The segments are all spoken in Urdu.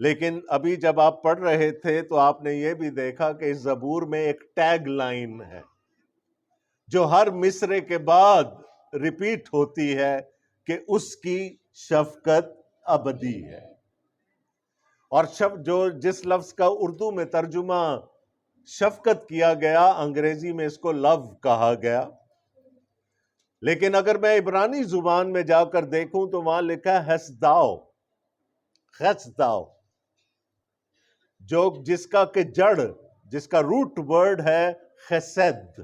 لیکن ابھی جب آپ پڑھ رہے تھے تو آپ نے یہ بھی دیکھا کہ اس زبور میں ایک ٹیگ لائن ہے جو ہر مصرعے کے بعد ریپیٹ ہوتی ہے کہ اس کی شفقت ابدی ہے. اور جس لفظ کا اردو میں ترجمہ شفقت کیا گیا، انگریزی میں اس کو لو کہا گیا. لیکن اگر میں عبرانی زبان میں جا کر دیکھوں تو وہاں لکھا ہے خسداؤ، جس کا کہ جڑ، جس کا روٹ ورڈ ہے خسد.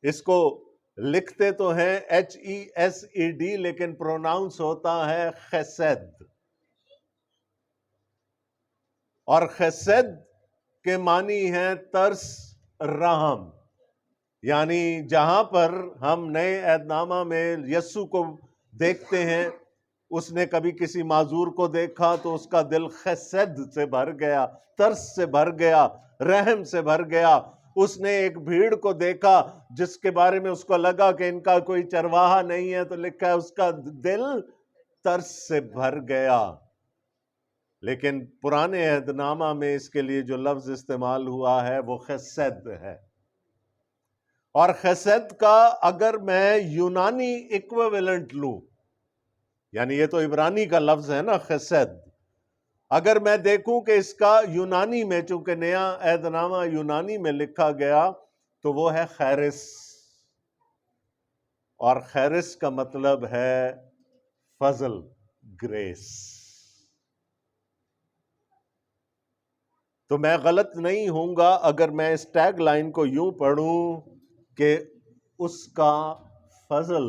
اس کو لکھتے تو ہیں HESED لیکن پروناؤنس ہوتا ہے خسد. اور خسد کے معنی ہے ترس، رحم. یعنی جہاں پر ہم نئے عہد نامہ میں یسوع کو دیکھتے ہیں، اس نے کبھی کسی معذور کو دیکھا تو اس کا دل خسد سے بھر گیا، ترس سے بھر گیا، رحم سے بھر گیا. اس نے ایک بھیڑ کو دیکھا جس کے بارے میں اس کو لگا کہ ان کا کوئی چرواہا نہیں ہے، تو لکھا ہے اس کا دل ترس سے بھر گیا. لیکن پرانے عہد نامہ میں اس کے لیے جو لفظ استعمال ہوا ہے وہ خسد ہے. اور خسد کا اگر میں یونانی ایکویولنٹ لوں، یعنی یہ تو عبرانی کا لفظ ہے نا خسد، اگر میں دیکھوں کہ اس کا یونانی میں، چونکہ نیا عہد نامہ یونانی میں لکھا گیا، تو وہ ہے خیرس. اور خیرس کا مطلب ہے فضل، گریس. تو میں غلط نہیں ہوں گا اگر میں اس ٹیگ لائن کو یوں پڑھوں کہ اس کا فضل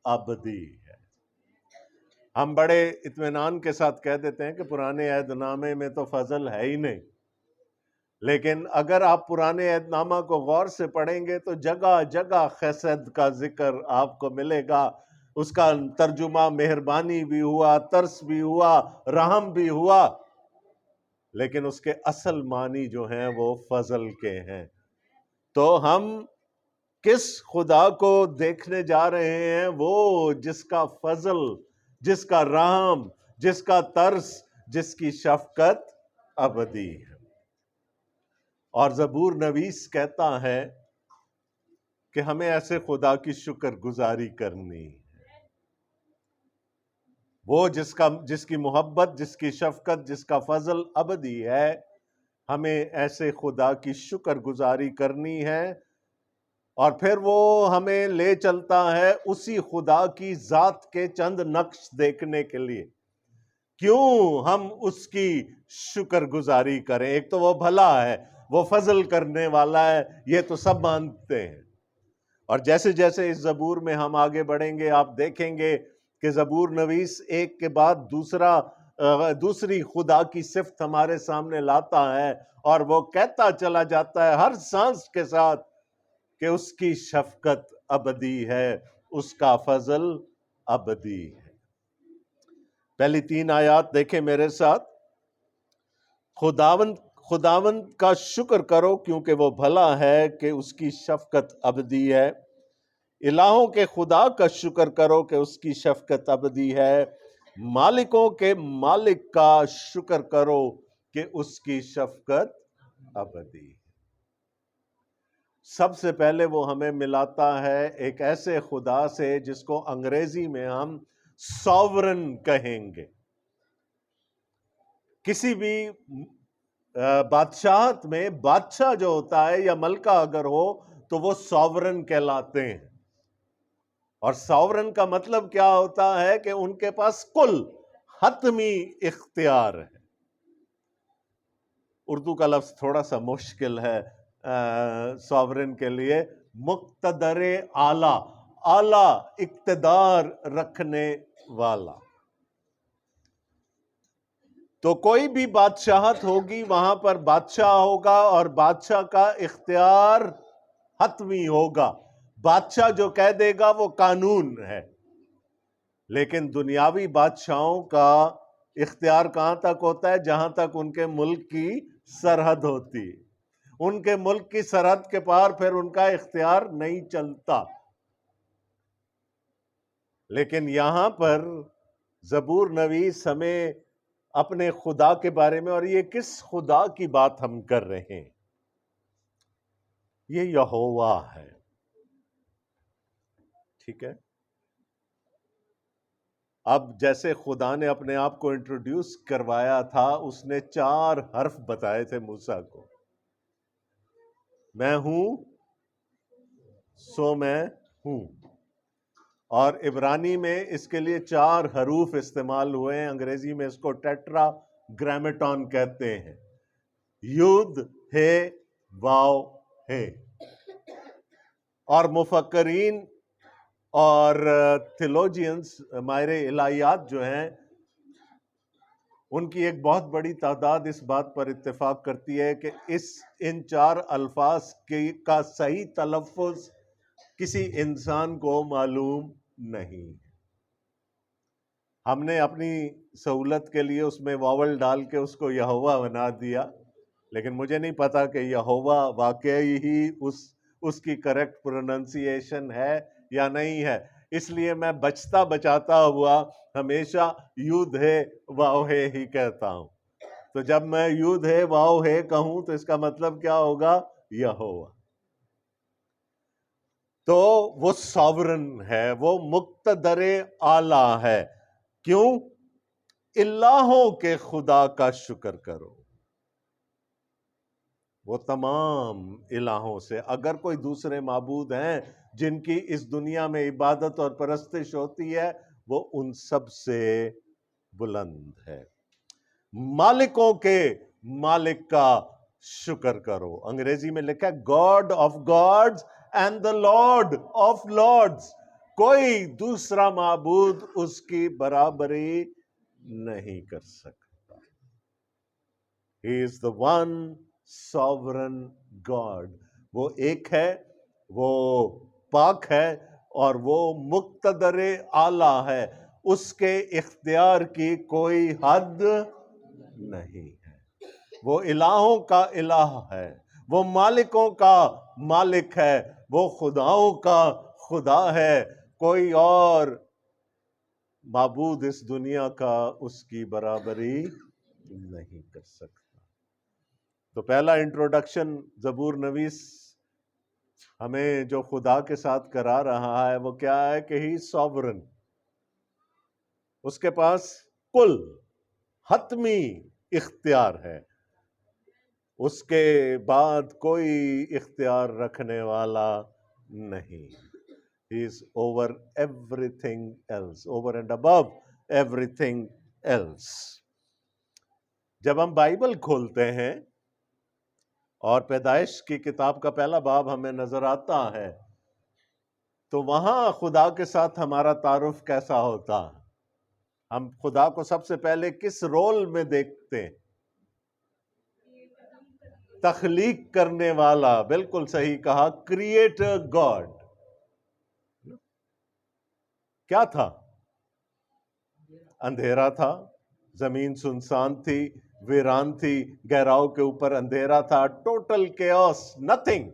ابدی ہے. ہم بڑے اطمینان کے ساتھ کہہ دیتے ہیں کہ پرانے عہد نامے میں تو فضل ہے ہی نہیں. لیکن اگر آپ پرانے عہد نامہ کو غور سے پڑھیں گے تو جگہ جگہ خسد کا ذکر آپ کو ملے گا. اس کا ترجمہ مہربانی بھی ہوا، ترس بھی ہوا، رحم بھی ہوا، لیکن اس کے اصل معنی جو ہیں وہ فضل کے ہیں. تو ہم کس خدا کو دیکھنے جا رہے ہیں؟ وہ جس کا فضل، جس کا رحم، جس کا ترس، جس کی شفقت ابدی ہے. اور زبور نویس کہتا ہے کہ ہمیں ایسے خدا کی شکر گزاری کرنی ہے. وہ جس کی محبت، جس کی شفقت، جس کا فضل ابدی ہے، ہمیں ایسے خدا کی شکر گزاری کرنی ہے. اور پھر وہ ہمیں لے چلتا ہے اسی خدا کی ذات کے چند نقش دیکھنے کے لیے. کیوں ہم اس کی شکر گزاری کریں؟ ایک تو وہ بھلا ہے، وہ فضل کرنے والا ہے، یہ تو سب مانتے ہیں. اور جیسے جیسے اس زبور میں ہم آگے بڑھیں گے، آپ دیکھیں گے کہ زبور نویس ایک کے بعد دوسری خدا کی صفت ہمارے سامنے لاتا ہے، اور وہ کہتا چلا جاتا ہے ہر سانس کے ساتھ کہ اس کی شفقت ابدی ہے، اس کا فضل ابدی ہے. پہلی 3 آیات دیکھیں میرے ساتھ. خداوند کا شکر کرو کیونکہ وہ بھلا ہے کہ اس کی شفقت ابدی ہے. الہوں کے خدا کا شکر کرو کہ اس کی شفقت ابدی ہے. مالکوں کے مالک کا شکر کرو کہ اس کی شفقت ابدی ہے. سب سے پہلے وہ ہمیں ملاتا ہے ایک ایسے خدا سے جس کو انگریزی میں ہم ساورن کہیں گے. کسی بھی بادشاہت میں بادشاہ جو ہوتا ہے یا ملکہ اگر ہو تو وہ ساورن کہلاتے ہیں. اور ساورن کا مطلب کیا ہوتا ہے کہ ان کے پاس کل حتمی اختیار ہے. اردو کا لفظ تھوڑا سا مشکل ہے ساورن کے لیے. مقتدر اعلی، اعلی اقتدار رکھنے والا. تو کوئی بھی بادشاہت ہوگی وہاں پر بادشاہ ہوگا، اور بادشاہ کا اختیار حتمی ہوگا. بادشاہ جو کہہ دے گا وہ قانون ہے. لیکن دنیاوی بادشاہوں کا اختیار کہاں تک ہوتا ہے؟ جہاں تک ان کے ملک کی سرحد ہوتی. ان کے ملک کی سرحد کے پار پھر ان کا اختیار نہیں چلتا. لیکن یہاں پر زبور نویس ہمیں اپنے خدا کے بارے میں، اور یہ کس خدا کی بات ہم کر رہے ہیں؟ یہ یہوہ ہے، ٹھیک ہے؟ اب جیسے خدا نے اپنے آپ کو انٹروڈیوس کروایا تھا، اس نے 4 حرف بتائے تھے موسیٰ کو، میں ہوں سو میں ہوں، اور عبرانی میں اس کے لیے 4 حروف استعمال ہوئے ہیں، انگریزی میں اس کو ٹیٹرا گرامیٹون کہتے ہیں، یود ہے واو ہے۔ اور مفکرین اور تھیولوجینز، ماہر الہیات جو ہیں، ان کی ایک بہت بڑی تعداد اس بات پر اتفاق کرتی ہے کہ ان 4 الفاظ کا صحیح تلفظ کسی انسان کو معلوم نہیں۔ ہم نے اپنی سہولت کے لیے اس میں واول ڈال کے اس کو یہوہ بنا دیا، لیکن مجھے نہیں پتا کہ یہوہ واقعی ہی اس کی کریکٹ پروننسیشن ہے یا نہیں ہے، اس لیے میں بچتا بچاتا ہوا ہمیشہ یود ہے واو ہے ہی کہتا ہوں۔ تو جب میں یود ہے واو ہے کہوں تو اس کا مطلب کیا ہوگا؟ یہوہ۔ تو وہ ساورن ہے، وہ مقتدر اعلی ہے۔ کیوں؟ الہوں کے خدا کا شکر کرو، وہ تمام الہوں سے، اگر کوئی دوسرے معبود ہیں جن کی اس دنیا میں عبادت اور پرستش ہوتی ہے، وہ ان سب سے بلند ہے۔ مالکوں کے مالک کا شکر کرو، انگریزی میں لکھا ہے God of gods and the lord of Lords, کوئی دوسرا معبود اس کی برابری نہیں کر سکتا۔ He is the one sovereign God، وہ ایک ہے، وہ پاک ہے، اور وہ مقتدر اعلی ہے، اس کے اختیار کی کوئی حد نہیں ہے۔ وہ الہوں کا الہ ہے، وہ مالکوں کا مالک ہے، وہ خداؤں کا خدا ہے، کوئی اور معبود اس دنیا کا اس کی برابری نہیں کر سکتا۔ تو پہلا انٹروڈکشن زبور نویس ہمیں جو خدا کے ساتھ کرا رہا ہے وہ کیا ہے کہ ہی سوورن، اس کے پاس کل حتمی اختیار ہے، اس کے بعد کوئی اختیار رکھنے والا نہیں۔ He is over everything else, over and above everything else۔ جب ہم بائبل کھولتے ہیں اور پیدائش کی کتاب کا پہلا باب ہمیں نظر آتا ہے، تو وہاں خدا کے ساتھ ہمارا تعارف کیسا ہوتا؟ ہم خدا کو سب سے پہلے کس رول میں دیکھتے ہیں؟ تخلیق کرنے والا، بالکل صحیح کہا، کریٹر گاڈ۔ کیا تھا؟ اندھیرا تھا، زمین سنسان تھی، ویران تھی، گہراؤ کے اوپر اندھیرا تھا، ٹوٹل کیوس، نتھنگ۔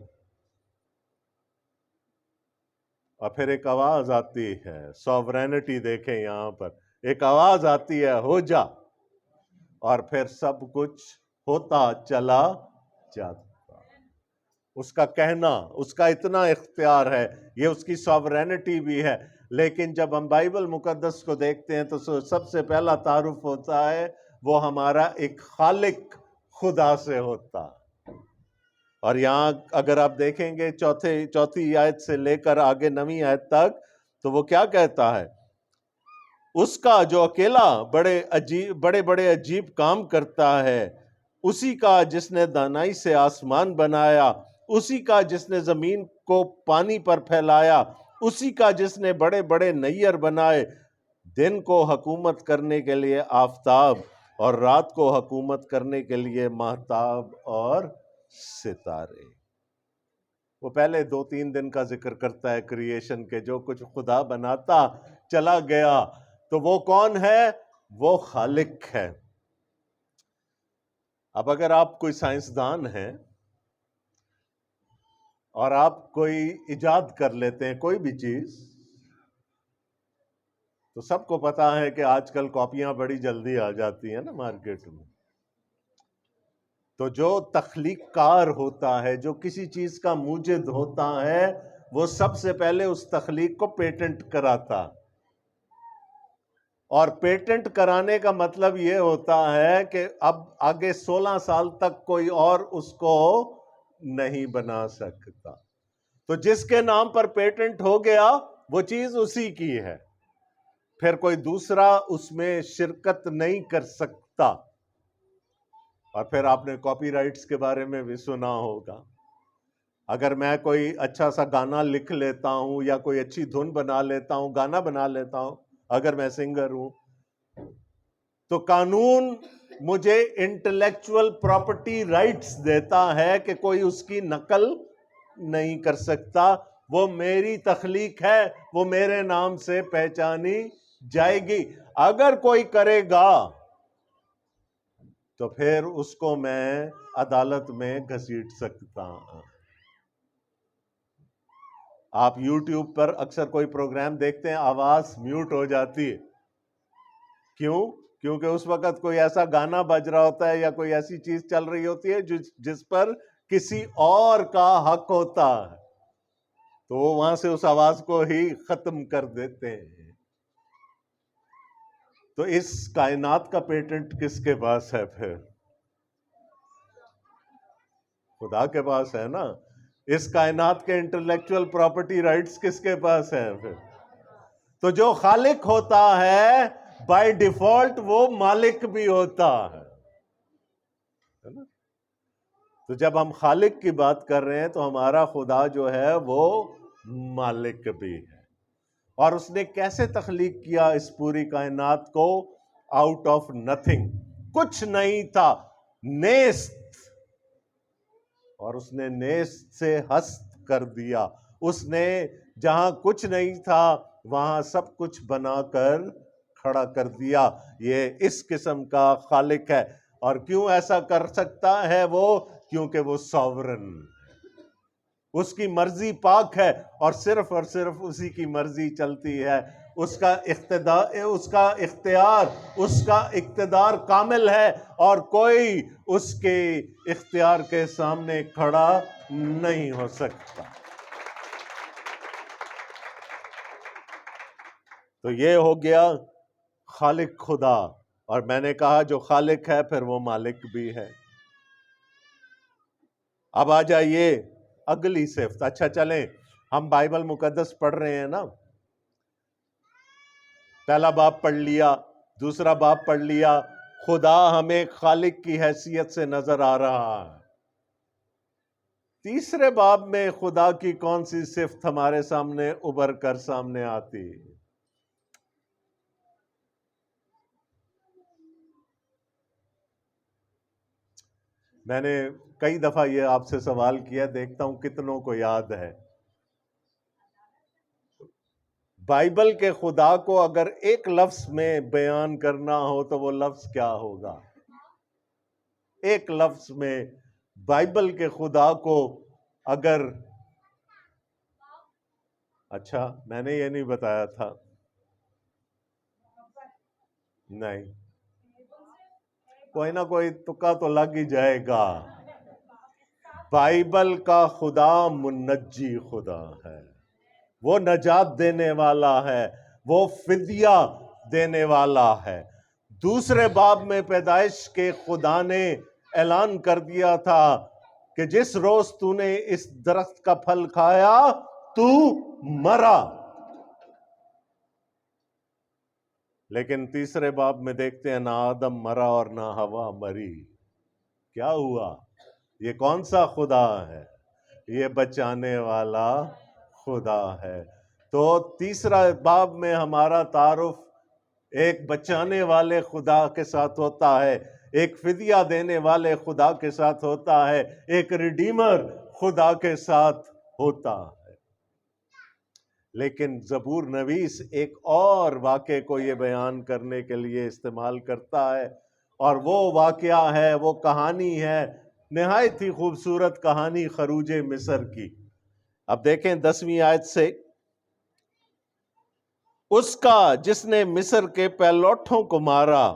اور پھر ایک آواز آتی ہے، سوورینٹی دیکھیں یہاں پر، ایک آواز آتی ہے ہو جا، اور پھر سب کچھ ہوتا چلا جاتا۔ اس کا کہنا، اس کا اتنا اختیار ہے، یہ اس کی سوورینٹی بھی ہے۔ لیکن جب ہم بائبل مقدس کو دیکھتے ہیں تو سب سے پہلا تعارف ہوتا ہے وہ ہمارا ایک خالق خدا سے ہوتا۔ اور یہاں اگر آپ دیکھیں گے چوتھی آیت سے لے کر آگے 9ویں آیت تک، تو وہ کیا کہتا ہے؟ اس کا جو اکیلا بڑے بڑے عجیب کام کرتا ہے، اسی کا جس نے دانائی سے آسمان بنایا، اسی کا جس نے زمین کو پانی پر پھیلایا، اسی کا جس نے بڑے بڑے نیر بنائے، دن کو حکومت کرنے کے لیے آفتاب، اور رات کو حکومت کرنے کے لیے ماہتاب اور ستارے۔ وہ پہلے 2-3 دن کا ذکر کرتا ہے کریشن کے، جو کچھ خدا بناتا چلا گیا۔ تو وہ کون ہے؟ وہ خالق ہے۔ اب اگر آپ کوئی سائنسدان ہیں اور آپ کوئی ایجاد کر لیتے ہیں، کوئی بھی چیز، تو سب کو پتا ہے کہ آج کل کاپیاں بڑی جلدی آ جاتی ہیں نا مارکیٹ میں. تو جو تخلیق کار ہوتا ہے، جو کسی چیز کا موجد ہوتا ہے، وہ سب سے پہلے اس تخلیق کو پیٹنٹ کراتا. اور پیٹنٹ کرانے کا مطلب یہ ہوتا ہے کہ اب آگے 16 سال تک کوئی اور اس کو نہیں بنا سکتا. تو جس کے نام پر پیٹنٹ ہو گیا وہ چیز اسی کی ہے، پھر کوئی دوسرا اس میں شرکت نہیں کر سکتا. اور پھر آپ نے کاپی رائٹس کے بارے میں بھی سنا ہوگا. اگر میں کوئی اچھا سا گانا لکھ لیتا ہوں یا کوئی اچھی دھن بنا لیتا ہوں، گانا بنا لیتا ہوں، اگر میں سنگر ہوں، تو قانون مجھے انٹلیکچول پراپرٹی رائٹس دیتا ہے کہ کوئی اس کی نقل نہیں کر سکتا. وہ میری تخلیق ہے، وہ میرے نام سے پہچانی جائے گی. اگر کوئی کرے گا تو پھر اس کو میں عدالت میں گھسیٹ سکتا ہوں. آپ یوٹیوب پر اکثر کوئی پروگرام دیکھتے ہیں، آواز میوٹ ہو جاتی ہے. کیوں؟ کیونکہ اس وقت کوئی ایسا گانا بج رہا ہوتا ہے یا کوئی ایسی چیز چل رہی ہوتی ہے جس پر کسی اور کا حق ہوتا ہے، تو وہ وہاں سے اس آواز کو ہی ختم کر دیتے ہیں. تو اس کائنات کا پیٹنٹ کس کے پاس ہے؟ پھر خدا کے پاس ہے نا. اس کائنات کے انٹلیکچول پراپرٹی رائٹس کس کے پاس ہے؟ پھر تو جو خالق ہوتا ہے بائی ڈیفالٹ وہ مالک بھی ہوتا ہے. تو جب ہم خالق کی بات کر رہے ہیں تو ہمارا خدا جو ہے وہ مالک بھی ہے. اور اس نے کیسے تخلیق کیا اس پوری کائنات کو؟ Out of nothing. کچھ نہیں تھا، نیست. اور اس نے نیست سے ہست کر دیا. اس نے جہاں کچھ نہیں تھا وہاں سب کچھ بنا کر کھڑا کر دیا. یہ اس قسم کا خالق ہے. اور کیوں ایسا کر سکتا ہے وہ؟ کیونکہ وہ ساورن، اس کی مرضی پاک ہے اور صرف اسی کی مرضی چلتی ہے. اس کا اقتدار کامل ہے اور کوئی اس کے اختیار کے سامنے کھڑا نہیں ہو سکتا. تو یہ ہو گیا خالق خدا. اور میں نے کہا جو خالق ہے پھر وہ مالک بھی ہے. اب آ جائیے اگلی صفت. اچھا چلیں، ہم بائبل مقدس پڑھ رہے ہیں نا، پہلا باب پڑھ لیا، دوسرا باب پڑھ لیا. خدا ہمیں خالق کی حیثیت سے نظر آ رہا ہے. تیسرے باب میں خدا کی کون سی صفت ہمارے سامنے ابھر کر سامنے آتی؟ میں نے کئی دفعہ یہ آپ سے سوال کیا، دیکھتا ہوں کتنوں کو یاد ہے. بائبل کے خدا کو اگر ایک لفظ میں بیان کرنا ہو تو وہ لفظ کیا ہوگا؟ ایک لفظ میں بائبل کے خدا کو اگر، اچھا میں نے یہ نہیں بتایا تھا. نہیں، کوئی نہ کوئی تکا تو لگ ہی جائے گا. بائبل کا خدا منجی خدا ہے، وہ نجات دینے والا ہے، وہ فدیہ دینے والا ہے. دوسرے باب میں پیدائش کے خدا نے اعلان کر دیا تھا کہ جس روز تو نے اس درخت کا پھل کھایا تو مرا. لیکن تیسرے باب میں دیکھتے ہیں نہ آدم مرا اور نہ ہوا مری. کیا ہوا؟ یہ کون سا خدا ہے؟ یہ بچانے والا خدا ہے. تو تیسرا باب میں ہمارا تعارف ایک بچانے والے خدا کے ساتھ ہوتا ہے، ایک فدیہ دینے والے خدا کے ساتھ ہوتا ہے، ایک ریڈیمر خدا کے ساتھ ہوتا ہے. لیکن زبور نویس ایک اور واقعے کو یہ بیان کرنے کے لیے استعمال کرتا ہے، اور وہ واقعہ ہے، وہ کہانی ہے، نہایت ہی خوبصورت کہانی خروج مصر کی. اب دیکھیں 10ویں آیت سے، اس کا جس نے مصر کے پہلوٹھوں کو مارا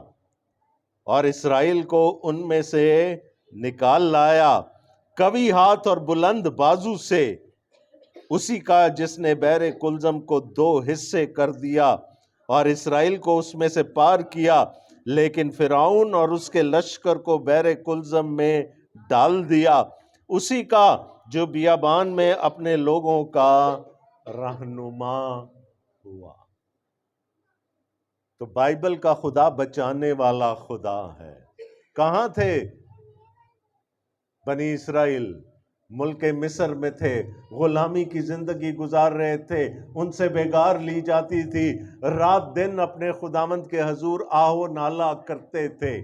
اور اسرائیل کو ان میں سے نکال لایا قوی ہاتھ اور بلند بازو سے، اسی کا جس نے بحر کلزم کو 2 حصے کر دیا اور اسرائیل کو اس میں سے پار کیا، لیکن فرعون اور اس کے لشکر کو بحر کلزم میں ڈال دیا، اسی کا جو بیابان میں اپنے لوگوں کا رہنما ہوا۔ تو بائبل کا خدا بچانے والا خدا ہے۔ کہاں تھے بنی اسرائیل؟ ملک مصر میں تھے، غلامی کی زندگی گزار رہے تھے، ان سے بیگار لی جاتی تھی، رات دن اپنے خداوند کے حضور آہ و نالہ کرتے تھے،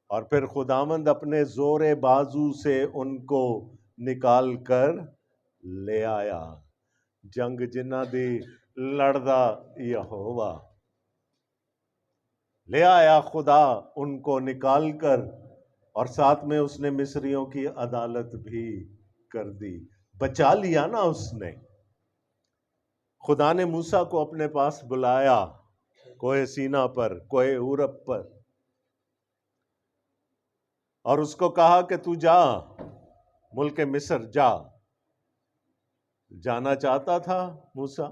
اور پھر خداوند اپنے زور بازو سے ان کو نکال کر لے آیا۔ جنگ جنہ دی لڑدا یہوہ، لے آیا خدا ان کو نکال کر، اور ساتھ میں اس نے مصریوں کی عدالت بھی کر دی۔ بچا لیا نا اس نے۔ خدا نے موسیٰ کو اپنے پاس بلایا کوہ سینا پر، کوہ ہورب پر، اور اس کو کہا کہ تو جا ملک مصر جا۔ جانا چاہتا تھا موسیٰ؟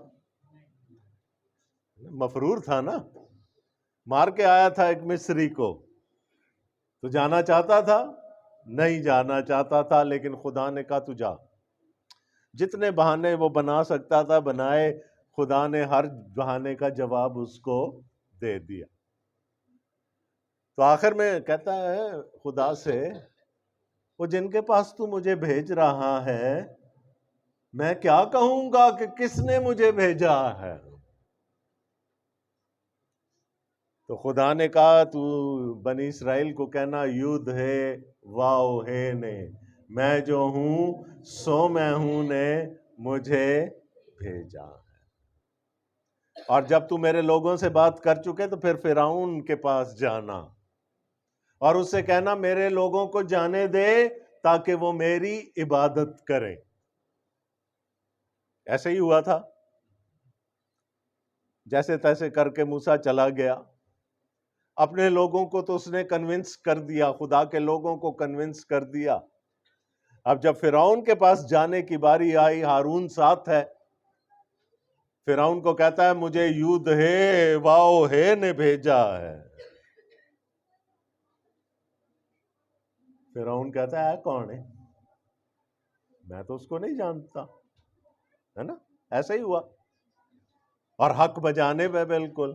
مفرور تھا نا، مار کے آیا تھا ایک مصری کو، تو جانا چاہتا تھا؟ نہیں جانا چاہتا تھا، لیکن خدا نے کہا تو جا۔ جتنے بہانے وہ بنا سکتا تھا بنائے، خدا نے ہر بہانے کا جواب اس کو دے دیا۔ تو آخر میں کہتا ہے خدا سے، وہ جن کے پاس تو مجھے بھیج رہا ہے، میں کیا کہوں گا کہ کس نے مجھے بھیجا ہے؟ تو خدا نے کہا تو بنی اسرائیل کو کہنا، یودھ ہے واو ہے نے، میں جو ہوں سو میں ہوں نے مجھے بھیجا ہے۔ اور جب تو میرے لوگوں سے بات کر چکے تو پھر فرعون کے پاس جانا اور اس سے کہنا میرے لوگوں کو جانے دے تاکہ وہ میری عبادت کریں۔ ایسے ہی ہوا تھا، جیسے تیسے کر کے موسیٰ چلا گیا۔ اپنے لوگوں کو تو اس نے کنونس کر دیا، خدا کے لوگوں کو کنونس کر دیا۔ اب جب فرعون کے پاس جانے کی باری آئی، ہارون ساتھ ہے، فرعون کو کہتا ہے مجھے یود ہے واو ہے نے بھیجا ہے۔ فرعون کہتا ہے کون ہے؟ میں تو اس کو نہیں جانتا، ہے نا؟ ایسا ہی ہوا، اور حق بجانے میں بالکل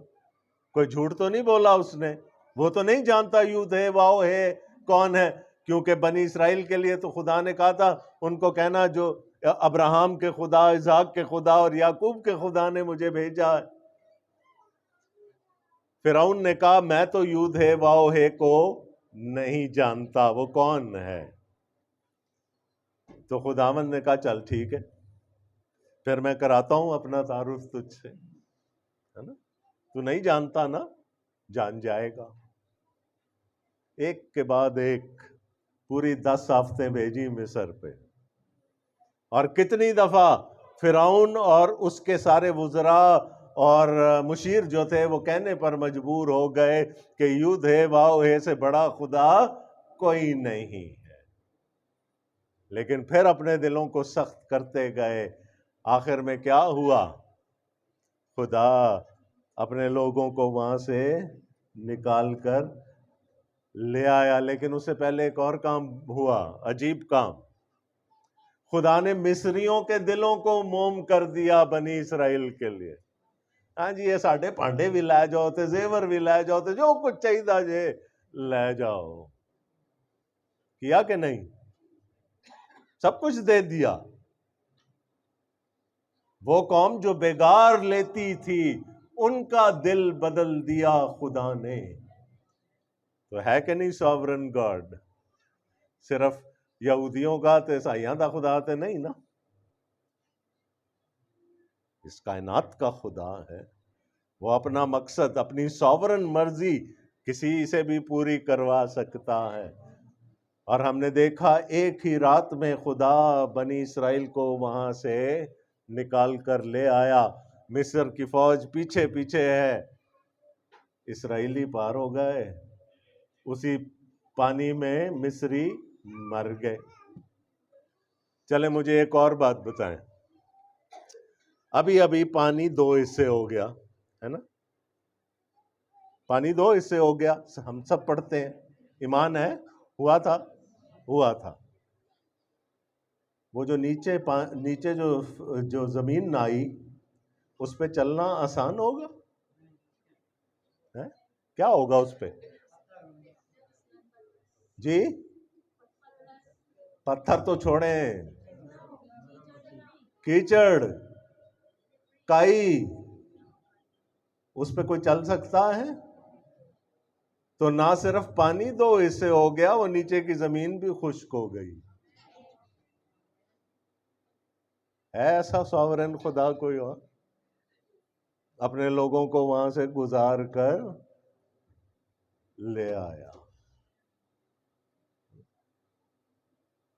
کوئی جھوٹ تو نہیں بولا اس نے، وہ تو نہیں جانتا یود ہے واو ہے کون ہے، کیونکہ بنی اسرائیل کے لیے تو خدا نے کہا تھا ان کو کہنا جو ابراہم کے خدا، اسحاق کے خدا اور یعقوب کے خدا نے مجھے بھیجا ہے۔ فرعون نے کہا میں تو یود ہے واو ہے کو نہیں جانتا، وہ کون ہے؟ تو خداوند نے کہا چل ٹھیک ہے، پھر میں کراتا ہوں اپنا تعارف تجھ سے، ہے نا؟ تو نہیں جانتا نا، جان جائے گا۔ ایک کے بعد ایک پوری 10 آفتیں بھیجی مصر پہ، اور کتنی دفعہ فرعون اور اس کے سارے وزراء اور مشیر جو تھے وہ کہنے پر مجبور ہو گئے کہ یود ہے واو ہے سے بڑا خدا کوئی نہیں ہے، لیکن پھر اپنے دلوں کو سخت کرتے گئے۔ آخر میں کیا ہوا؟ خدا اپنے لوگوں کو وہاں سے نکال کر لے آیا، لیکن اس سے پہلے ایک اور کام ہوا، عجیب کام۔ خدا نے مصریوں کے دلوں کو موم کر دیا بنی اسرائیل کے لیے۔ ہاں جی، یہ ساڈے پانڈے بھی لے جاؤ تے زیور بھی لے جاؤ تے جو کچھ چاہیے جے لے جاؤ، کیا کہ نہیں؟ سب کچھ دے دیا۔ وہ قوم جو بیگار لیتی تھی ان کا دل بدل دیا خدا نے۔ تو ہے کہ نہیں ساورن گاڈ؟ صرف یہودیوں کا تے عیسائیاں دا خدا تے نہیں نا، اس کائنات کا خدا ہے۔ وہ اپنا مقصد، اپنی ساورن مرضی کسی سے بھی پوری کروا سکتا ہے۔ اور ہم نے دیکھا ایک ہی رات میں خدا بنی اسرائیل کو وہاں سے نکال کر لے آیا۔ مصر کی فوج پیچھے پیچھے ہے، اسرائیلی پار ہو گئے، اسی پانی میں مصری مر گئے۔ چلے مجھے ایک اور بات بتائیں، ابھی ابھی پانی دو حصے ہو گیا ہے نا، پانی دو حصے ہو گیا، ہم سب پڑھتے ہیں، ایمان ہے ہوا تھا۔ وہ جو نیچے جو زمین نہ آئی، اس پہ چلنا آسان ہوگا؟ کیا ہوگا اس پہ؟ جی پتھر تو چھوڑیں، کیچڑ، کائی، اس پہ کوئی چل سکتا ہے؟ تو نہ صرف پانی دو حصے ہو گیا، وہ نیچے کی زمین بھی خشک ہو گئی۔ ہے ایسا ساورن خدا کوئی اور؟ اپنے لوگوں کو وہاں سے گزار کر لے آیا۔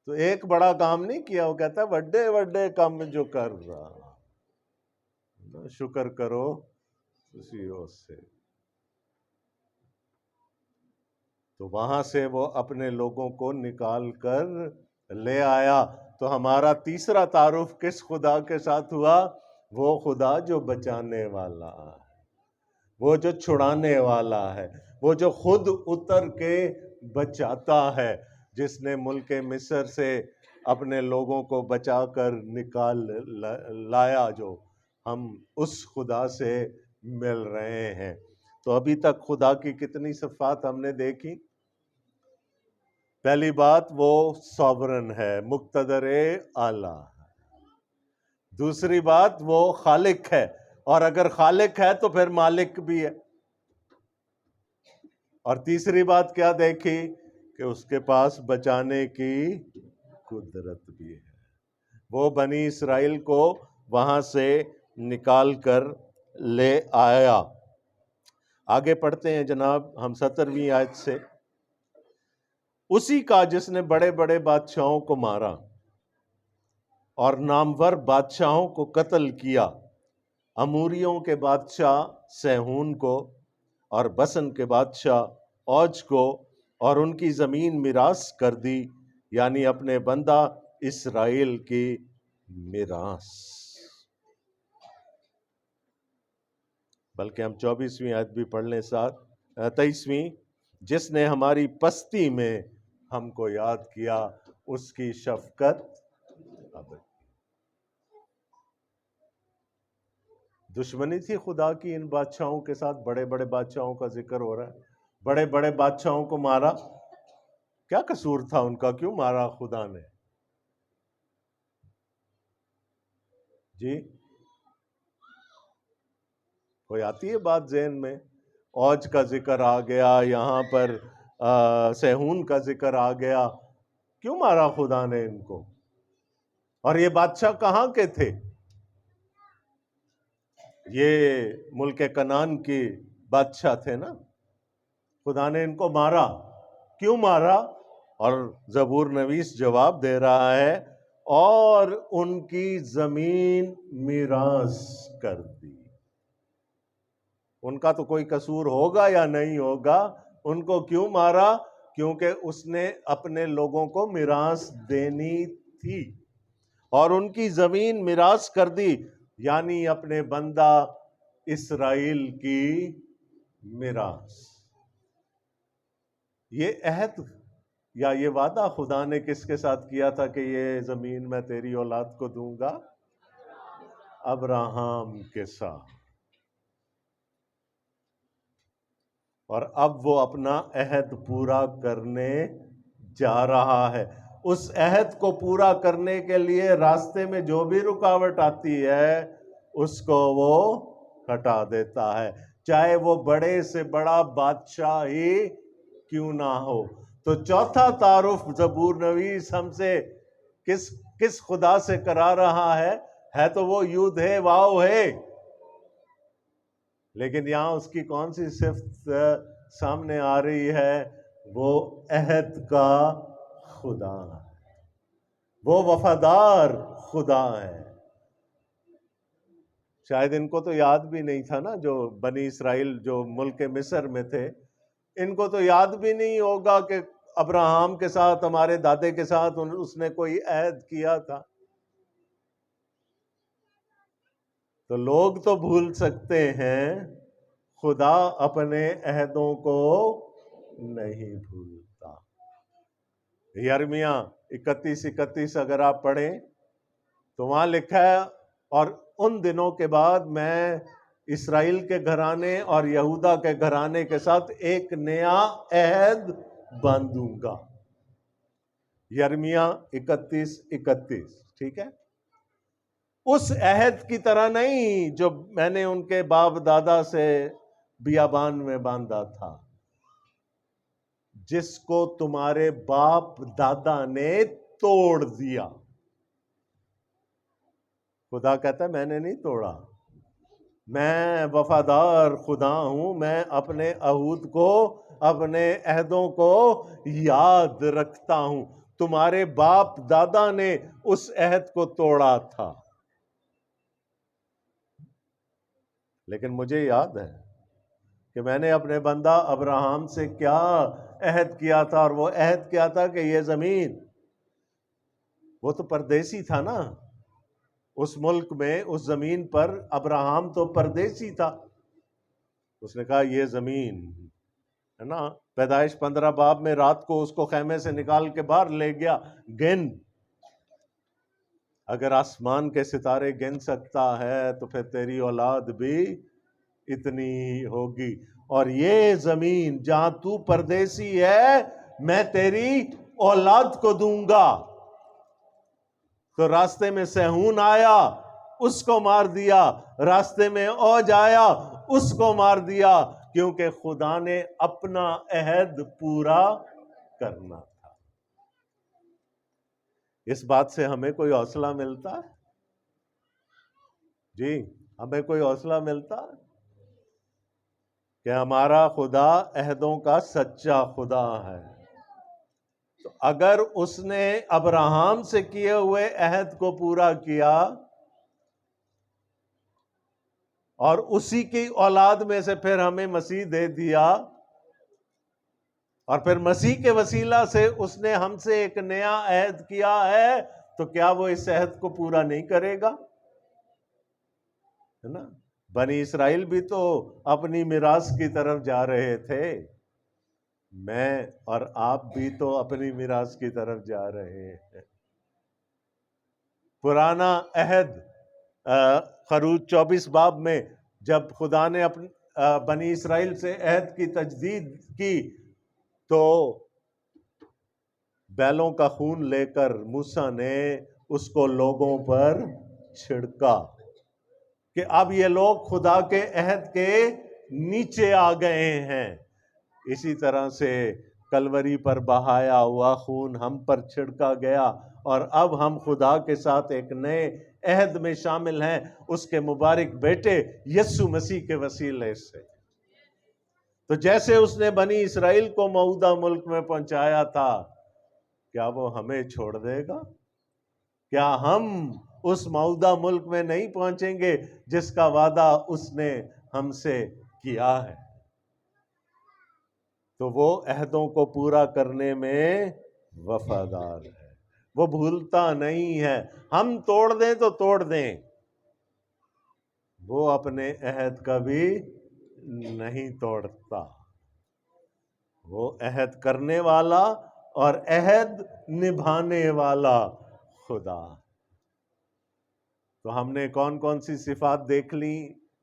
تو ایک بڑا کام نہیں کیا، وہ کہتا ہے بڑے بڑے کام جو کر رہا، شکر کرو اسی سے۔ تو وہاں سے وہ اپنے لوگوں کو نکال کر لے آیا۔ تو ہمارا تیسرا تعارف کس خدا کے ساتھ ہوا؟ وہ خدا جو بچانے والا ہے، وہ جو چھڑانے والا ہے، وہ جو خود اتر کے بچاتا ہے، جس نے ملک مصر سے اپنے لوگوں کو بچا کر نکال لایا، جو ہم اس خدا سے مل رہے ہیں۔ تو ابھی تک خدا کی کتنی صفات ہم نے دیکھی؟ پہلی بات، وہ ساورن ہے، مقتدر اعلی ہے۔ دوسری بات، وہ خالق ہے، اور اگر خالق ہے تو پھر مالک بھی ہے۔ اور تیسری بات کیا دیکھی؟ کہ اس کے پاس بچانے کی قدرت بھی ہے۔ وہ بنی اسرائیل کو وہاں سے نکال کر لے آیا۔ آگے پڑھتے ہیں جناب ہم 17ویں آیت سے۔ اسی کا جس نے بڑے بڑے بادشاہوں کو مارا اور نامور بادشاہوں کو قتل کیا، اموریوں کے بادشاہ سیہون کو اور بسن کے بادشاہ اوج کو، اور ان کی زمین میراث کر دی، یعنی اپنے بندہ اسرائیل کی میراث۔ بلکہ ہم 24ویں آیت بھی پڑھ لیں ساتھ، 23ویں، جس نے ہماری پستی میں ہم کو یاد کیا، اس کی شفقت ابدی۔ دشمنی تھی خدا کی ان بادشاہوں کے ساتھ، بڑے بڑے بادشاہوں کا ذکر ہو رہا ہے، بڑے بڑے بادشاہوں کو مارا۔ کیا قصور تھا ان کا؟ کیوں مارا خدا نے؟ جی کوئی آتی ہے بات ذہن میں؟ اوج کا ذکر آ گیا یہاں پر، سیہون کا ذکر آ گیا، کیوں مارا خدا نے ان کو؟ اور یہ بادشاہ کہاں کے تھے؟ یہ ملک کنعان کے بادشاہ تھے نا۔ خدا نے ان کو مارا، کیوں مارا؟ اور زبور نویس جواب دے رہا ہے، اور ان کی زمین میراث کر دی۔ ان کا تو کوئی قصور ہوگا یا نہیں ہوگا؟ ان کو کیوں مارا؟ کیونکہ اس نے اپنے لوگوں کو میراث دینی تھی، اور ان کی زمین میراث کر دی، یعنی اپنے بندہ اسرائیل کی میراث۔ یہ عہد یا یہ وعدہ خدا نے کس کے ساتھ کیا تھا کہ یہ زمین میں تیری اولاد کو دوں گا؟ ابراہم کے ساتھ۔ اور اب وہ اپنا عہد پورا کرنے جا رہا ہے۔ اس عہد کو پورا کرنے کے لیے راستے میں جو بھی رکاوٹ آتی ہے اس کو وہ ہٹا دیتا ہے، چاہے وہ بڑے سے بڑا بادشاہ ہی کیوں نہ ہو۔ تو چوتھا تعارف زبور نویس ہم سے کس خدا سے کرا رہا ہے تو وہ یود ہے، واو ہے، لیکن یہاں اس کی کون سی صفت سامنے آ رہی ہے؟ وہ عہد کا خدا ہے، وہ وفادار خدا ہے۔ شاید ان کو تو یاد بھی نہیں تھا نا، جو بنی اسرائیل جو ملک مصر میں تھے، ان کو تو یاد بھی نہیں ہوگا کہ ابراہم کے ساتھ، ہمارے دادے کے ساتھ اس نے کوئی عہد کیا تھا۔ تو لوگ تو بھول سکتے ہیں، خدا اپنے عہدوں کو نہیں بھولتا۔ یرمیہ 31 اگر آپ پڑھیں تو وہاں لکھا ہے، اور ان دنوں کے بعد میں اسرائیل کے گھرانے اور یہودا کے گھرانے کے ساتھ ایک نیا عہد باندھوں گا۔ یرمیہ 31 ٹھیک ہے؟ اس عہد کی طرح نہیں جو میں نے ان کے باپ دادا سے بیابان میں باندھا تھا، جس کو تمہارے باپ دادا نے توڑ دیا۔ خدا کہتا ہے میں نے نہیں توڑا، میں وفادار خدا ہوں، میں اپنے عہد کو، اپنے عہدوں کو یاد رکھتا ہوں۔ تمہارے باپ دادا نے اس عہد کو توڑا تھا، لیکن مجھے یاد ہے کہ میں نے اپنے بندہ ابراہم سے کیا عہد کیا تھا، اور وہ عہد کیا تھا کہ یہ زمین، وہ تو پردیسی تھا نا اس ملک میں، اس زمین پر ابراہم تو پردیسی تھا۔ اس نے کہا یہ زمین ہے نا، پیدائش 15 باب میں رات کو اس کو خیمے سے نکال کے باہر لے گیا، گن، اگر آسمان کے ستارے گن سکتا ہے تو پھر تیری اولاد بھی اتنی ہی ہوگی، اور یہ زمین جہاں تو پردیسی ہے میں تیری اولاد کو دوں گا۔ تو راستے میں سہون آیا، اس کو مار دیا، راستے میں اوج آیا، اس کو مار دیا، کیونکہ خدا نے اپنا عہد پورا کرنا تھا۔ اس بات سے ہمیں کوئی حوصلہ ملتا ہے؟ جی ہمیں کوئی حوصلہ ملتا ہے کہ ہمارا خدا عہدوں کا سچا خدا ہے؟ تو اگر اس نے ابراہم سے کیے ہوئے عہد کو پورا کیا، اور اسی کی اولاد میں سے پھر ہمیں مسیح دے دیا، اور پھر مسیح کے وسیلہ سے اس نے ہم سے ایک نیا عہد کیا ہے، تو کیا وہ اس عہد کو پورا نہیں کرے گا؟ ہے نا؟ بنی اسرائیل بھی تو اپنی میراث کی طرف جا رہے تھے، میں اور آپ بھی تو اپنی میراث کی طرف جا رہے ہیں۔ پرانا عہد خروج 24 باب میں جب خدا نے بنی اسرائیل سے عہد کی تجدید کی، تو بیلوں کا خون لے کر موسیٰ نے اس کو لوگوں پر چھڑکا کہ اب یہ لوگ خدا کے عہد کے نیچے آ گئے ہیں۔ اسی طرح سے کلوری پر بہایا ہوا خون ہم پر چھڑکا گیا، اور اب ہم خدا کے ساتھ ایک نئے عہد میں شامل ہیں، اس کے مبارک بیٹے یسوع مسیح کے وسیلے سے۔ تو جیسے اس نے بنی اسرائیل کو موعودہ ملک میں پہنچایا تھا، کیا وہ ہمیں چھوڑ دے گا؟ کیا ہم اس موعودہ ملک میں نہیں پہنچیں گے جس کا وعدہ اس نے ہم سے کیا ہے؟ تو وہ عہدوں کو پورا کرنے میں وفادار ہے، وہ بھولتا نہیں ہے۔ ہم توڑ دیں تو توڑ دیں، وہ اپنے عہد کبھی نہیں توڑتا۔ وہ عہد کرنے والا اور عہد نبھانے والا خدا۔ تو ہم نے کون کون سی صفات دیکھ لی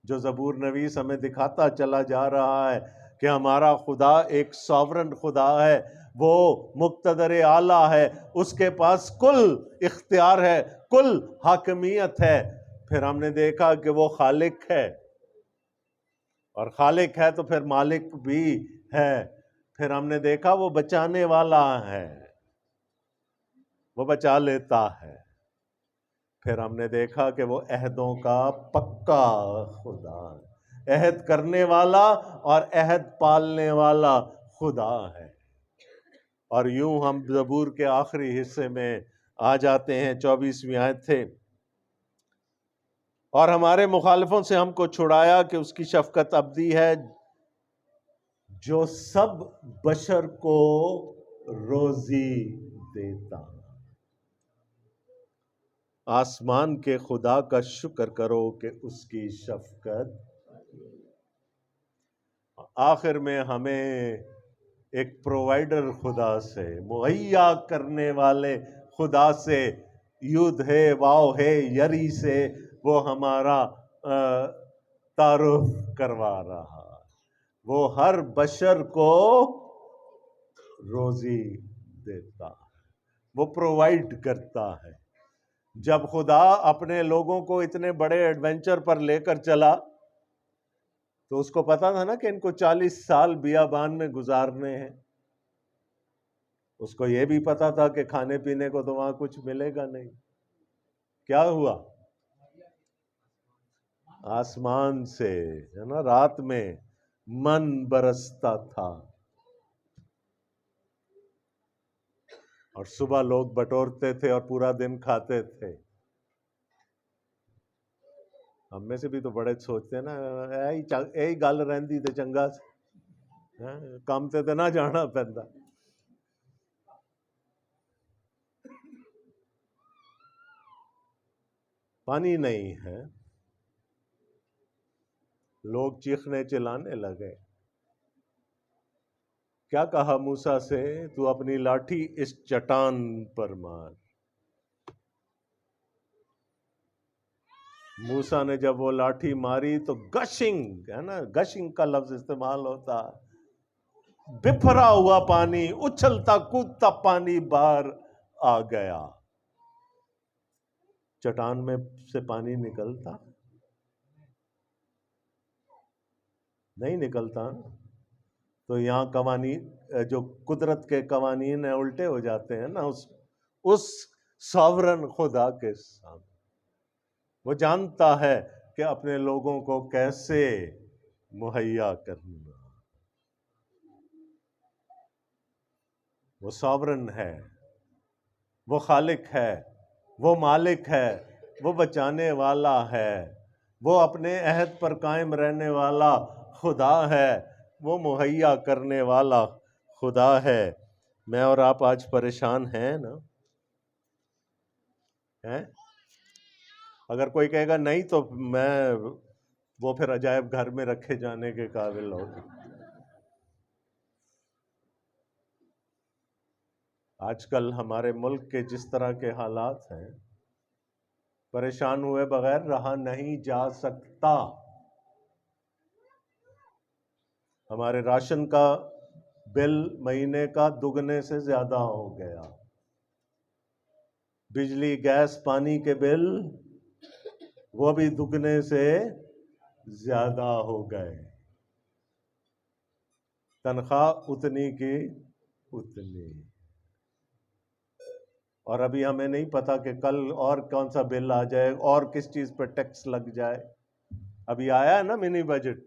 جو زبور نویس ہمیں دکھاتا چلا جا رہا ہے کہ ہمارا خدا ایک ساورن خدا ہے، وہ مقتدر اعلیٰ ہے، اس کے پاس کل اختیار ہے، کل حاکمیت ہے۔ پھر ہم نے دیکھا کہ وہ خالق ہے، اور خالق ہے تو پھر مالک بھی ہے۔ پھر ہم نے دیکھا وہ بچانے والا ہے، وہ بچا لیتا ہے۔ پھر ہم نے دیکھا کہ وہ عہدوں کا پکا خدا ہے، عہد کرنے والا اور عہد پالنے والا خدا ہے۔ اور یوں ہم زبور کے آخری حصے میں آ جاتے ہیں، 24ویں آیت سے اور ہمارے مخالفوں سے ہم کو چھڑایا کہ اس کی شفقت ابدی ہے جو سب بشر کو روزی دیتا۔ آسمان کے خدا کا شکر کرو کہ اس کی شفقت۔ آخر میں ہمیں ایک پرووائڈر خدا سے، مہیا کرنے والے خدا سے، یود ہے واو ہے یری سے وہ ہمارا تعارف کروا رہا۔ وہ ہر بشر کو روزی دیتا ہے، وہ پرووائڈ کرتا ہے۔ جب خدا اپنے لوگوں کو اتنے بڑے ایڈونچر پر لے کر چلا تو اس کو پتا تھا نا کہ ان کو 40 سال بیابان میں گزارنے ہیں۔ اس کو یہ بھی پتا تھا کہ کھانے پینے کو تو وہاں کچھ ملے گا نہیں۔ کیا ہوا؟ آسمان سے ہے نا رات میں من برستا تھا، اور صبح لوگ بٹورتے تھے اور پورا دن کھاتے تھے۔ ہم میں سے بھی تو بڑے سوچتے ہیں نا یہی گل رہندی تے چنگا کام تے نہ جانا پیندا۔ پانی نہیں ہے، لوگ چیخنے چلانے لگے۔ کیا کہا موسیٰ سے؟ تو اپنی لاٹھی اس چٹان پر مار۔ موسیٰ نے جب وہ لاٹھی ماری تو گشنگ ہے نا، گشنگ کا لفظ استعمال ہوتا، بپھرا ہوا پانی، اچھلتا کودتا پانی باہر آ گیا۔ چٹان میں سے پانی نکلتا نہیں نکلتا، تو یہاں قوانین جو قدرت کے قوانین ہیں الٹے ہو جاتے ہیں نا اس ساورن خدا کے سامنے۔ وہ جانتا ہے کہ اپنے لوگوں کو کیسے مہیا کرنا۔ وہ ساورن ہے، وہ خالق ہے، وہ مالک ہے، وہ بچانے والا ہے، وہ اپنے عہد پر قائم رہنے والا خدا ہے، وہ مہیا کرنے والا خدا ہے۔ میں اور آپ آج پریشان ہیں نا؟ ہیں؟ اگر کوئی کہے گا نہیں تو وہ پھر عجائب گھر میں رکھے جانے کے قابل ہوگا۔ آج کل ہمارے ملک کے جس طرح کے حالات ہیں، پریشان ہوئے بغیر رہا نہیں جا سکتا۔ ہمارے راشن کا بل مہینے کا دگنے سے زیادہ ہو گیا، بجلی گیس پانی کے بل وہ بھی دگنے سے زیادہ ہو گئے، تنخواہ اتنی کی اتنی، اور ابھی ہمیں نہیں پتا کہ کل اور کون سا بل آ جائے اور کس چیز پہ ٹیکس لگ جائے۔ ابھی آیا ہے نا منی بجٹ،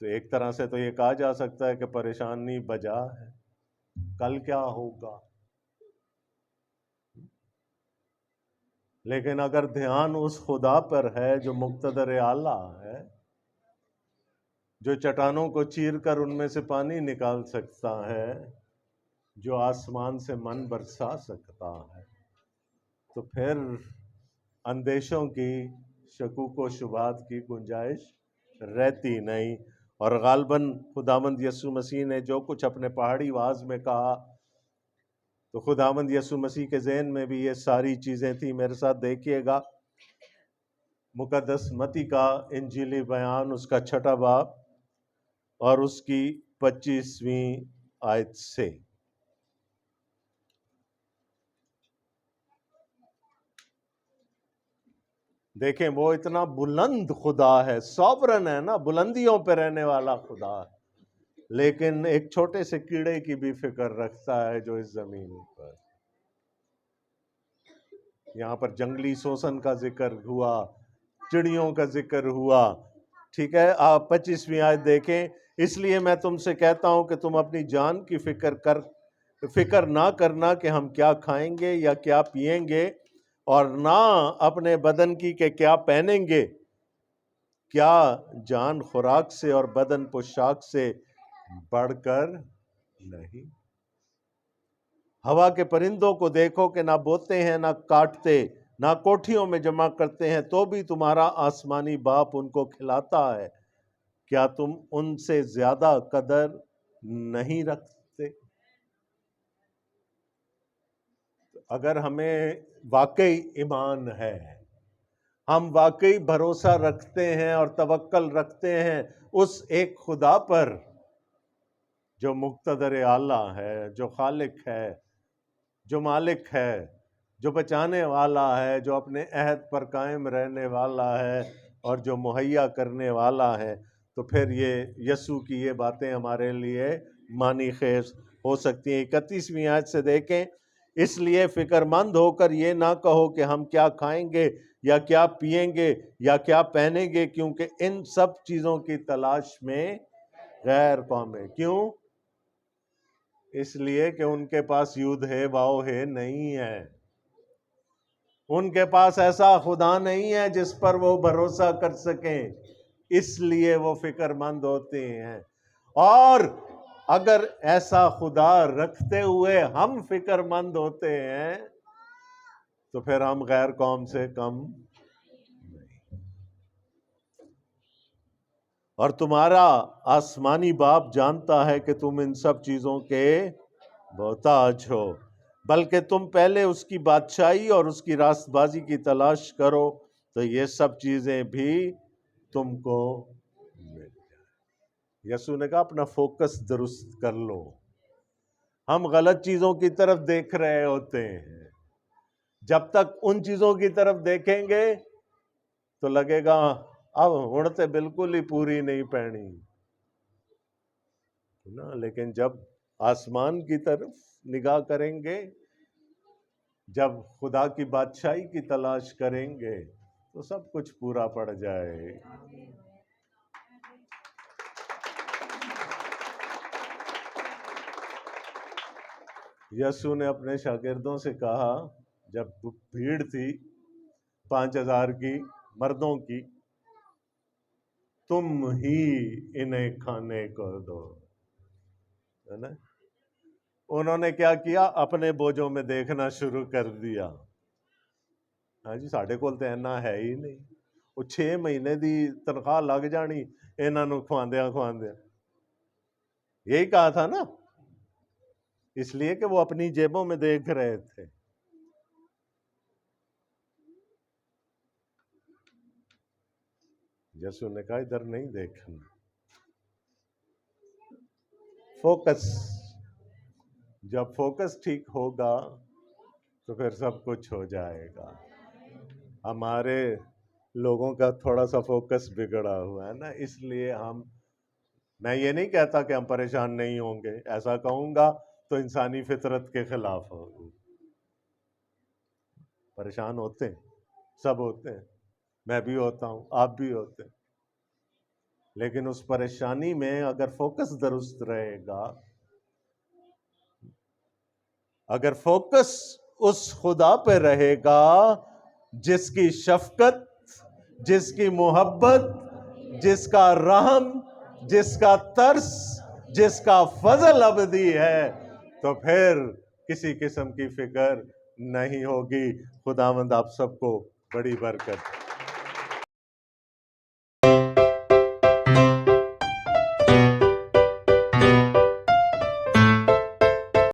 تو ایک طرح سے تو یہ کہا جا سکتا ہے کہ پریشانی بجا ہے، کل کیا ہوگا۔ لیکن اگر دھیان اس خدا پر ہے جو مقتدر اعلیٰ ہے، جو چٹانوں کو چیر کر ان میں سے پانی نکال سکتا ہے، جو آسمان سے من برسا سکتا ہے، تو پھر اندیشوں کی، شکوک و شبہات کی گنجائش رہتی نہیں۔ اور غالباً خداوند یسوع مسیح نے جو کچھ اپنے پہاڑی واعظ میں کہا، تو خداوند یسوع مسیح کے ذہن میں بھی یہ ساری چیزیں تھیں۔ میرے ساتھ دیکھیے گا مقدس متی کا انجیلی بیان، اس کا 6 باب اور اس کی 25ویں آیت سے۔ دیکھیں وہ اتنا بلند خدا ہے، سوورن ہے نا، بلندیوں پہ رہنے والا خدا ہے، لیکن ایک چھوٹے سے کیڑے کی بھی فکر رکھتا ہے جو اس زمین پر۔ یہاں پر جنگلی سوسن کا ذکر ہوا، چڑیوں کا ذکر ہوا، ٹھیک ہے۔ آپ 25ویں آیت دیکھیں، اس لیے میں تم سے کہتا ہوں کہ تم اپنی جان کی فکر نہ کرنا کہ ہم کیا کھائیں گے یا کیا پئیں گے، اور نہ اپنے بدن کی کہ کیا پہنیں گے، کیا جان خوراک سے اور بدن پوشاک سے بڑھ کر نہیں۔ ہوا کے پرندوں کو دیکھو کہ نہ بوتے ہیں، نہ کاٹتے، نہ کوٹھیوں میں جمع کرتے ہیں، تو بھی تمہارا آسمانی باپ ان کو کھلاتا ہے، کیا تم ان سے زیادہ قدر نہیں رکھتے؟ اگر ہمیں واقعی ایمان ہے، ہم واقعی بھروسہ رکھتے ہیں اور توکل رکھتے ہیں اس ایک خدا پر جو مقتدر اعلیٰ ہے، جو خالق ہے، جو مالک ہے، جو بچانے والا ہے، جو اپنے عہد پر قائم رہنے والا ہے اور جو مہیا کرنے والا ہے، تو پھر یہ یسوع کی یہ باتیں ہمارے لیے معنی خیز ہو سکتی ہیں۔ 31ویں آیت سے دیکھیں، اس لیے فکر مند ہو کر یہ نہ کہو کہ ہم کیا کھائیں گے یا کیا پئیں گے یا کیا پہنیں گے، کیونکہ ان سب چیزوں کی تلاش میں غیر قومیں۔ کیوں؟ اس لیے کہ ان کے پاس یود ہے واؤ ہے نہیں ہے، ان کے پاس ایسا خدا نہیں ہے جس پر وہ بھروسہ کر سکیں، اس لیے وہ فکر مند ہوتے ہیں۔ اور اگر ایسا خدا رکھتے ہوئے ہم فکر مند ہوتے ہیں تو پھر ہم غیر قوم سے کم نہیں۔ اور تمہارا آسمانی باپ جانتا ہے کہ تم ان سب چیزوں کے محتاج ہو، بلکہ تم پہلے اس کی بادشاہی اور اس کی راست بازی کی تلاش کرو تو یہ سب چیزیں بھی تم کو مل جائیں۔ یسوع نے کہا اپنا فوکس درست کر لو۔ ہم غلط چیزوں کی طرف دیکھ رہے ہوتے ہیں، جب تک ان چیزوں کی طرف دیکھیں گے تو لگے گا اب اڑتے بالکل ہی پوری نہیں پہنی نا، لیکن جب آسمان کی طرف نگاہ کریں گے، جب خدا کی بادشاہی کی تلاش کریں گے تو سب کچھ پورا پڑ جائے۔ یسوع نے اپنے شاگردوں سے کہا جب بھیڑ تھی 5000 کی مردوں کی، تم ہی انہیں کھانے کو دو، ہے نا؟ انہوں نے کیا کیا؟ اپنے بوجھوں میں دیکھنا شروع کر دیا۔ ہاں جی، ساڈے کول تے اینا ہے ہی نہیں، وہ 6 مہینے دی تنخواہ لگ جانی انہاں نوں کھواندیاں کھواندیاں۔ یہی کہا تھا نا، اس لیے کہ وہ اپنی جیبوں میں دیکھ رہے تھے۔ یسوع نے کہا ادھر نہیں دیکھنا، فوکس۔ جب فوکس ٹھیک ہوگا تو پھر سب کچھ ہو جائے گا۔ ہمارے لوگوں کا تھوڑا سا فوکس بگڑا ہوا ہے نا، اس لیے میں یہ نہیں کہتا کہ ہم پریشان نہیں ہوں گے، ایسا کہوں گا تو انسانی فطرت کے خلاف ہوگی۔ پریشان ہوتے ہیں، سب ہوتے ہیں، میں بھی ہوتا ہوں، آپ بھی ہوتے ہیں، لیکن اس پریشانی میں اگر فوکس درست رہے گا، اگر فوکس اس خدا پہ رہے گا جس کی شفقت، جس کی محبت، جس کا رحم، جس کا ترس، جس کا فضل ابدی ہے، تو پھر کسی قسم کی فکر نہیں ہوگی۔ خداوند آپ سب کو بڑی برکت